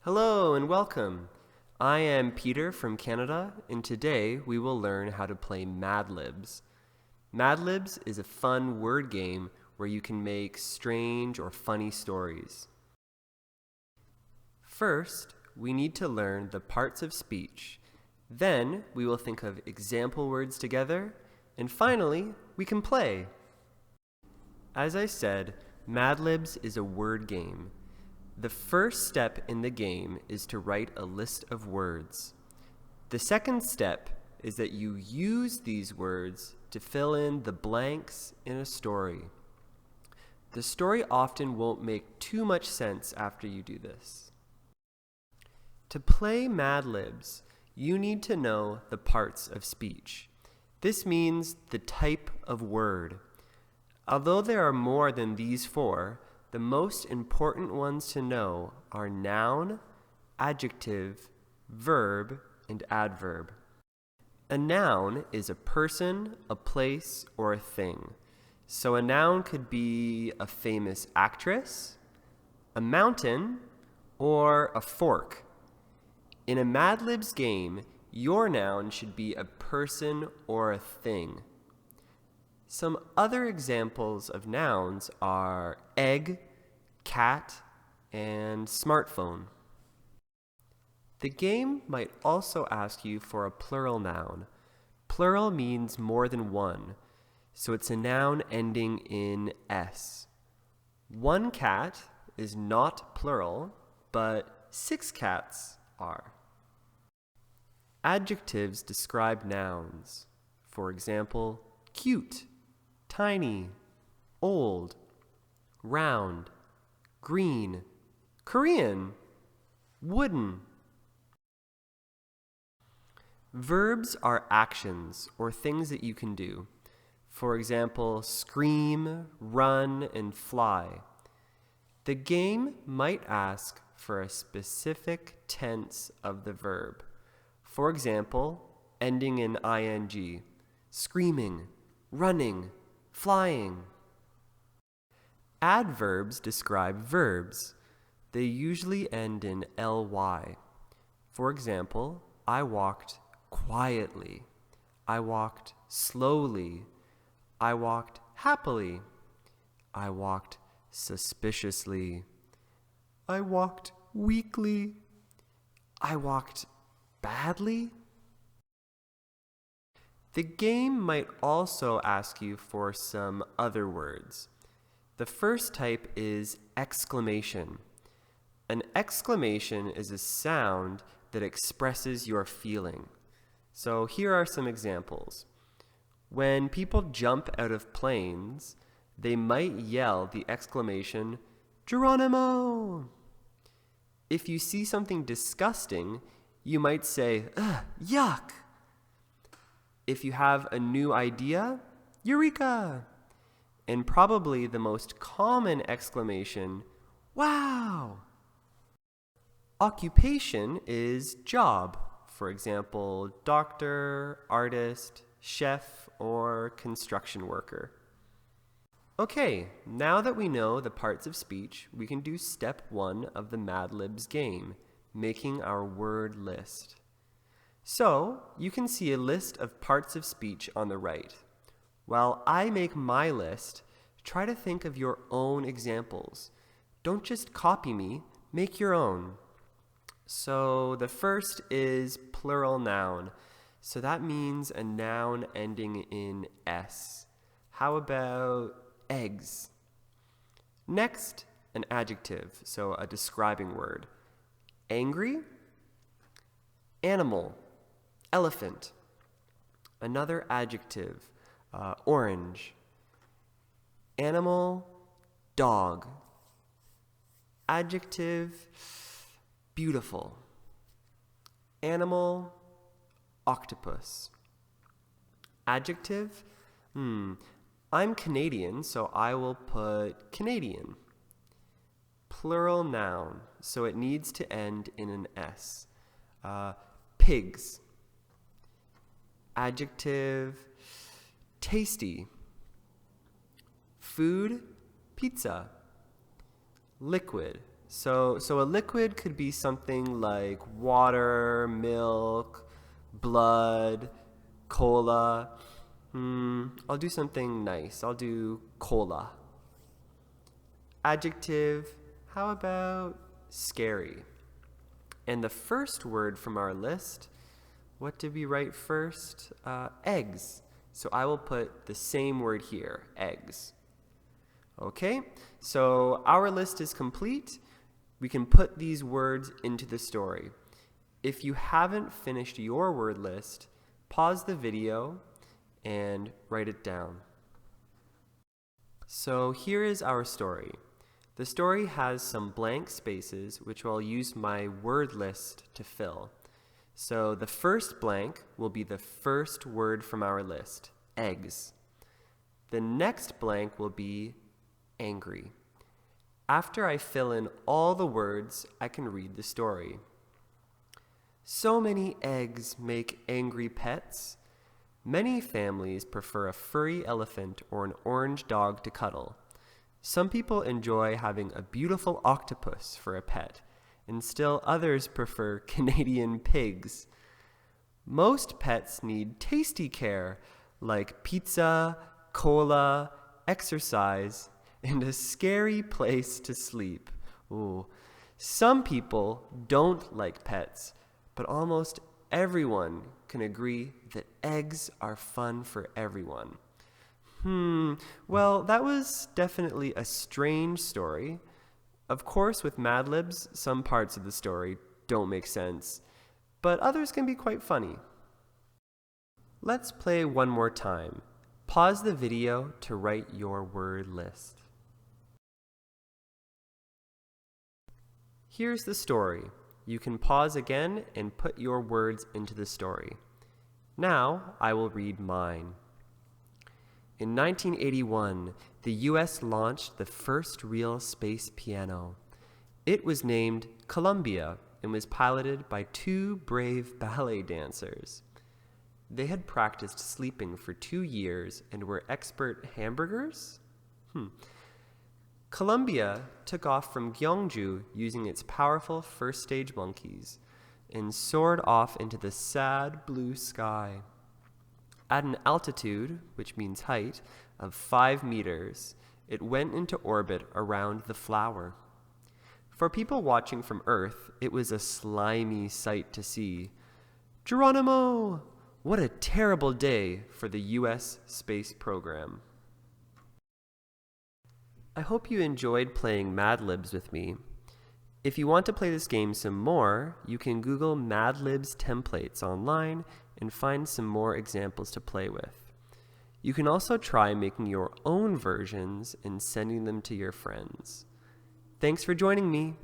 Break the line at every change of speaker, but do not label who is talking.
Hello and welcome. I am Peter from Canada, and today we will learn how to play Mad Libs. Mad Libs is a fun word game where you can make strange or funny stories. First, we need to learn the parts of speech. Then we will think of example words together, and finally, we can play. As I said, Mad Libs is a word game. The first step in the game is to write a list of words. The second step is that you use these words to fill in the blanks in a story. The story often won't make too much sense after you do this. To play Mad Libs, you need to know the parts of speech. This means the type of word. Although there are more than these four, the most important ones to know are noun, adjective, verb, and adverb. A noun is a person, a place, or a thing. So a noun could be a famous actress, a mountain, or a fork. In a Mad Libs game, your noun should be a person or a thing. Some other examples of nouns are egg, cat, and smartphone. The game might also ask you for a plural noun. Plural means more than one, so it's a noun ending in S. One cat is not plural, but 6 cats are. Adjectives describe nouns. For example, cute, tiny, old, round, green, Korean, wooden. Verbs are actions or things that you can do. For example, scream, run, and fly. The game might ask for a specific tense of the verb. For example, ending in ing, screaming, running, flying. Adverbs describe verbs. They usually end in ly. For example, I walked quietly. I walked slowly. I walked happily. I walked suspiciously. I walked weakly. I walked badly. The game might also ask you for some other words. The first type is exclamation. An exclamation is a sound that expresses your feeling. So here are some examples. When people jump out of planes, they might yell the exclamation, "Geronimo!" If you see something disgusting, you might say, "Ugh, yuck!" If you have a new idea, Eureka! And probably the most common exclamation, wow! Occupation is job. For example, doctor, artist, chef, or construction worker. Okay, now that we know the parts of speech, we can do step 1 of the Mad Libs game, making our word list. So, you can see a list of parts of speech on the right. While I make my list, try to think of your own examples. Don't just copy me, make your own. So the first is plural noun. So that means a noun ending in S. How about eggs? Next, an adjective, so a describing word. Angry, animal, elephant. Another adjective, orange. Animal, dog. Adjective, beautiful. Animal, octopus. Adjective, I'm Canadian, so I will put Canadian. Plural noun, so it needs to end in an S. Pigs. Adjective, tasty. Food, pizza. Liquid, So a liquid could be something like water, milk, blood, cola. I'll do something nice. I'll do cola. Adjective, how about scary? And the first word from our list, what did we write first? Eggs. So I will put the same word here, eggs. Okay, so our list is complete. We can put these words into the story. If you haven't finished your word list, pause the video and write it down. So here is our story. The story has some blank spaces which I'll use my word list to fill. So the first blank will be the first word from our list, eggs. The next blank will be angry. After I fill in all the words, I can read the story. So many eggs make angry pets. Many families prefer a furry elephant or an orange dog to cuddle. Some people enjoy having a beautiful octopus for a pet, and still others prefer Canadian pigs. Most pets need tasty care, like pizza, cola, exercise, and a scary place to sleep. Ooh. Some people don't like pets, but almost everyone can agree that eggs are fun for everyone. Well, that was definitely a strange story. Of course, with Mad Libs, some parts of the story don't make sense, but others can be quite funny. Let's play one more time. Pause the video to write your word list. Here's the story. You can pause again and put your words into the story. Now, I will read mine. In 1981, the US launched the first real space piano. It was named Columbia and was piloted by two brave ballet dancers. They had practiced sleeping for 2 years and were expert hamburgers? Columbia took off from Gyeongju using its powerful first-stage monkeys and soared off into the sad blue sky. At an altitude, which means height, of 5 meters, it went into orbit around the flower. For people watching from Earth, it was a slimy sight to see. Geronimo! What a terrible day for the US space program. I hope you enjoyed playing Mad Libs with me. If you want to play this game some more, you can Google Mad Libs templates online and find some more examples to play with. You can also try making your own versions and sending them to your friends. Thanks for joining me.